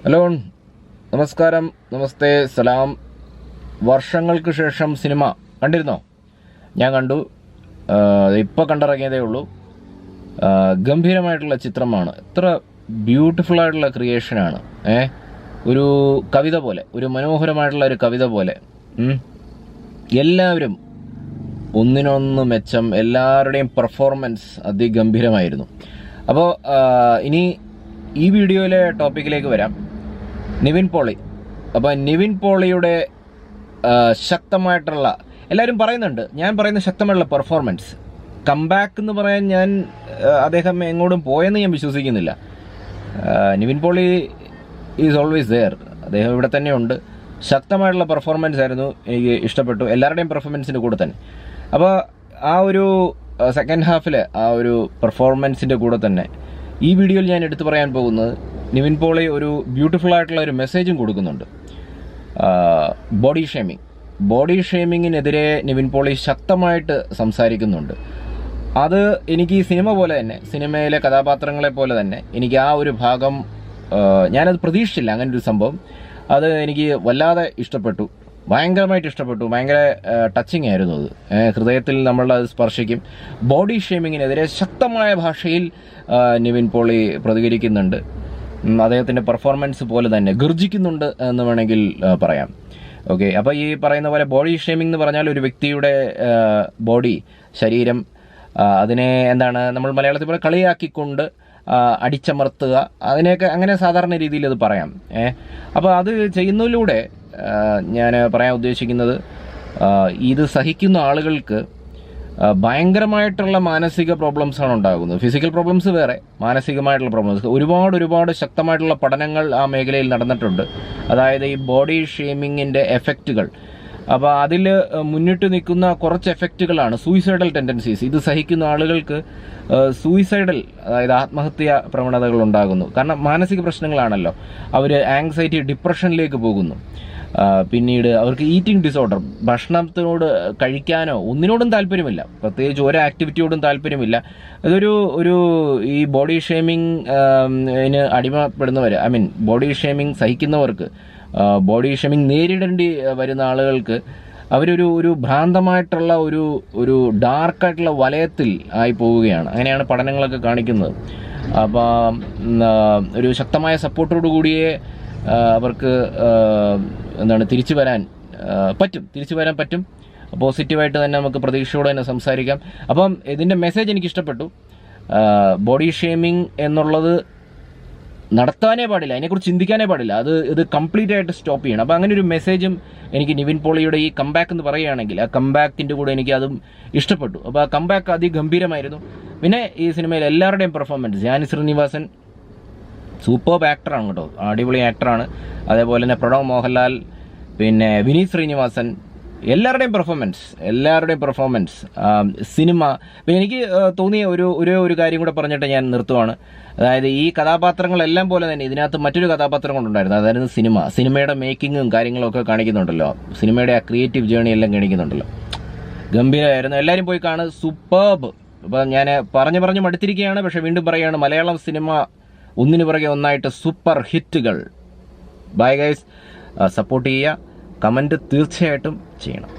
Hello, നമസ്കാരം, നമസ്തേ, സലാം. വർഷങ്ങൾക്ക് ശേഷം സിനിമ കണ്ടിരുന്നോ? ഞാൻ കണ്ടു. ഇപ്പോൾ കണ്ടിറങ്ങിയതേ ഉള്ളൂ. ഗംഭീരമായിട്ടുള്ള ചിത്രമാണ്. എത്ര ബ്യൂട്ടിഫുൾ ആയിട്ടുള്ള ക്രിയേഷനാണ്. ഒരു കവിത പോലെ, ഒരു മനോഹരമായിട്ടുള്ള ഒരു കവിത പോലെ. എല്ലാവരും ഒന്നിനൊന്ന് മെച്ചം. എല്ലാവരുടെയും പെർഫോമൻസ് അതിഗംഭീരമായിരുന്നു. അപ്പോൾ ഇനി ഈ വീഡിയോയിലെ ടോപ്പിക്കിലേക്ക് വരാം. നിവിൻ പോളി. അപ്പോൾ നിവിൻ പോളിയുടെ ശക്തമായിട്ടുള്ള, എല്ലാവരും പറയുന്നുണ്ട്, ഞാൻ പറയുന്ന ശക്തമായിട്ടുള്ള പെർഫോമൻസ്. കംബാക്ക് എന്ന് പറയാൻ അദ്ദേഹം എങ്ങോട്ടും പോയെന്ന് ഞാൻ വിശ്വസിക്കുന്നില്ല. Nivin Pauly is always there. അദ്ദേഹം ഇവിടെ തന്നെയുണ്ട്. ശക്തമായിട്ടുള്ള പെർഫോമൻസ് ആയിരുന്നു. എനിക്ക് ഇഷ്ടപ്പെട്ടു, എല്ലാവരുടെയും പെർഫോമൻസിൻ്റെ കൂടെ തന്നെ. അപ്പോൾ ആ ഒരു സെക്കൻഡ് ഹാഫിൽ ആ ഒരു പെർഫോമൻസിൻ്റെ കൂടെ തന്നെ ഈ വീഡിയോയിൽ ഞാൻ എടുത്തു പറയാൻ പോകുന്നത്, നിവിൻ പോളി ഒരു ബ്യൂട്ടിഫുൾ ആയിട്ടുള്ള ഒരു മെസ്സേജും കൊടുക്കുന്നുണ്ട്. ബോഡി ഷേമിങ്ങിനെതിരെ നിവിൻ പോളി ശക്തമായിട്ട് സംസാരിക്കുന്നുണ്ട്. അത് എനിക്ക് ഈ സിനിമ പോലെ തന്നെ, സിനിമയിലെ കഥാപാത്രങ്ങളെ പോലെ തന്നെ എനിക്ക് ആ ഒരു ഭാഗം ഞാനത് പ്രതീക്ഷിച്ചില്ല, അങ്ങനെ ഒരു സംഭവം. അത് എനിക്ക് വല്ലാതെ ഇഷ്ടപ്പെട്ടു, ഭയങ്കരമായിട്ട് ഇഷ്ടപ്പെട്ടു. ഭയങ്കര ടച്ചിങ് ആയിരുന്നു അത്. ഹൃദയത്തിൽ നമ്മളത് സ്പർശിക്കും. ബോഡി ഷേമിങ്ങിനെതിരെ ശക്തമായ ഭാഷയിൽ നിവിൻ പോളി പ്രതികരിക്കുന്നുണ്ട്. അദ്ദേഹത്തിൻ്റെ പെർഫോമൻസ് പോലെ തന്നെ ഗർജിക്കുന്നുണ്ട് എന്ന് വേണമെങ്കിൽ പറയാം. ഓക്കെ, അപ്പോൾ ഈ പറയുന്ന പോലെ ബോഡി ഷേമിംഗ് എന്ന് പറഞ്ഞാൽ ഒരു വ്യക്തിയുടെ ബോഡി, ശരീരം, അതിനെ നമ്മൾ മലയാളത്തിൽ പോലെ കളിയാക്കിക്കൊണ്ട് അടിച്ചമർത്തുക, അതിനെയൊക്കെ അങ്ങനെ സാധാരണ രീതിയിൽ അത് പറയാം. അപ്പോൾ അത് ചെയ്യുന്നതിലൂടെ ഞാൻ പറയാൻ ഉദ്ദേശിക്കുന്നത്, ഇത് സഹിക്കുന്ന ആളുകൾക്ക് ഭയങ്കരമായിട്ടുള്ള മാനസിക പ്രോബ്ലംസാണ് ഉണ്ടാകുന്നത്. ഫിസിക്കൽ പ്രോബ്ലംസ് വേറെ, മാനസികമായിട്ടുള്ള പ്രോബ്ലംസ്. ഒരുപാട് ശക്തമായിട്ടുള്ള പഠനങ്ങൾ ആ മേഖലയിൽ നടന്നിട്ടുണ്ട്. അതായത് ഈ ബോഡി ഷേമിങ്ങിൻ്റെ എഫക്റ്റുകൾ. അപ്പോൾ അതിൽ മുന്നിട്ട് നിൽക്കുന്ന കുറച്ച് എഫക്റ്റുകളാണ് സൂയിസൈഡൽ ടെൻഡൻസീസ്. ഇത് സഹിക്കുന്ന ആളുകൾക്ക് സൂയിസൈഡൽ, അതായത് ആത്മഹത്യാ പ്രവണതകൾ ഉണ്ടാകുന്നു. കാരണം മാനസിക പ്രശ്നങ്ങളാണല്ലോ. അവർ ആങ്സൈറ്റി, ഡിപ്രഷനിലേക്ക് പോകുന്നു. പിന്നീട് അവർക്ക് ഈറ്റിംഗ് ഡിസോർഡർ, ഭക്ഷണത്തിനോട് കഴിക്കാനോ ഒന്നിനോടും താല്പര്യമില്ല, പ്രത്യേകിച്ച് ഒരു ആക്ടിവിറ്റിയോടും താല്പര്യമില്ല. ഒരു ഈ ബോഡി ഷേമിങ്ങിന് അടിമപ്പെടുന്നവർ, ബോഡി ഷേമിങ് സഹിക്കുന്നവർക്ക്, ബോഡി ഷേമിങ് നേരിടേണ്ടി വരുന്ന ആളുകൾക്ക് ഒരു ഭ്രാന്തമായിട്ടുള്ള ഒരു ഡാർക്കായിട്ടുള്ള വലയത്തിൽ ആയി പോവുകയാണ്. അങ്ങനെയാണ് പഠനങ്ങളൊക്കെ കാണിക്കുന്നത്. അപ്പം ഒരു ശക്തമായ സപ്പോർട്ടോടു കൂടിയേ അവർക്ക് തിരിച്ചു വരാൻ പറ്റും. പോസിറ്റീവായിട്ട് തന്നെ നമുക്ക് പ്രതീക്ഷയോടെ തന്നെ സംസാരിക്കാം. അപ്പം ഇതിൻ്റെ മെസ്സേജ് എനിക്ക് ഇഷ്ടപ്പെട്ടു. ബോഡി ഷേമിങ് എന്നുള്ളത് നടത്താനേ പാടില്ല, അതിനെക്കുറിച്ച് ചിന്തിക്കാനേ പാടില്ല. ഇത് കംപ്ലീറ്റ് ആയിട്ട് സ്റ്റോപ്പ് ചെയ്യണം. അപ്പോൾ അങ്ങനെ ഒരു മെസ്സേജും എനിക്ക് നിവിൻ പോളിയുടെ ഈ കംബാക്ക് എന്ന് പറയുകയാണെങ്കിൽ ആ കംബാക്കിൻ്റെ കൂടെ എനിക്ക് അതും ഇഷ്ടപ്പെട്ടു. അപ്പോൾ ആ കംബാക്ക് അതിഗംഭീരമായിരുന്നു. പിന്നെ ഈ സിനിമയിൽ എല്ലാവരുടെയും പെർഫോമൻസ്, ജാനി ശ്രീനിവാസൻ സൂപ്പർബ് ആക്ടറാണ് കേട്ടോ, അടിപൊളി ആക്ടറാണ്. അതേപോലെ തന്നെ പ്രണവ് മോഹൻലാൽ, പിന്നെ വിനീത് ശ്രീനിവാസൻ, എല്ലാവരുടെയും പെർഫോമൻസ് സിനിമ. പിന്നെ എനിക്ക് തോന്നിയ ഒരു കാര്യം കൂടെ പറഞ്ഞിട്ട് ഞാൻ നിർത്തുവാണ്. അതായത് ഈ കഥാപാത്രങ്ങളെല്ലാം പോലെ തന്നെ ഇതിനകത്ത് മറ്റൊരു കഥാപാത്രം കൊണ്ടുണ്ടായിരുന്നു. അതായിരുന്നു സിനിമയുടെ മേക്കിങ്ങും കാര്യങ്ങളും ഒക്കെ കാണിക്കുന്നുണ്ടല്ലോ. സിനിമയുടെ ആ ക്രിയേറ്റീവ് ജേണി എല്ലാം കാണിക്കുന്നുണ്ടല്ലോ. ഗംഭീരമായിരുന്നു. എല്ലാവരും പോയി കാണുക. സൂപ്പർബ്. അപ്പം ഞാൻ പറഞ്ഞു മടുത്തിരിക്കുകയാണ്. പക്ഷെ വീണ്ടും പറയുകയാണ്, മലയാളം സിനിമ ഒന്നിനു പുറകെ ഒന്നായിട്ട് സൂപ്പർ ഹിറ്റുകൾ. Bye guys. സപ്പോർട്ട് ചെയ്യുക. കമൻറ്റ് തീർച്ചയായിട്ടും ചെയ്യണം.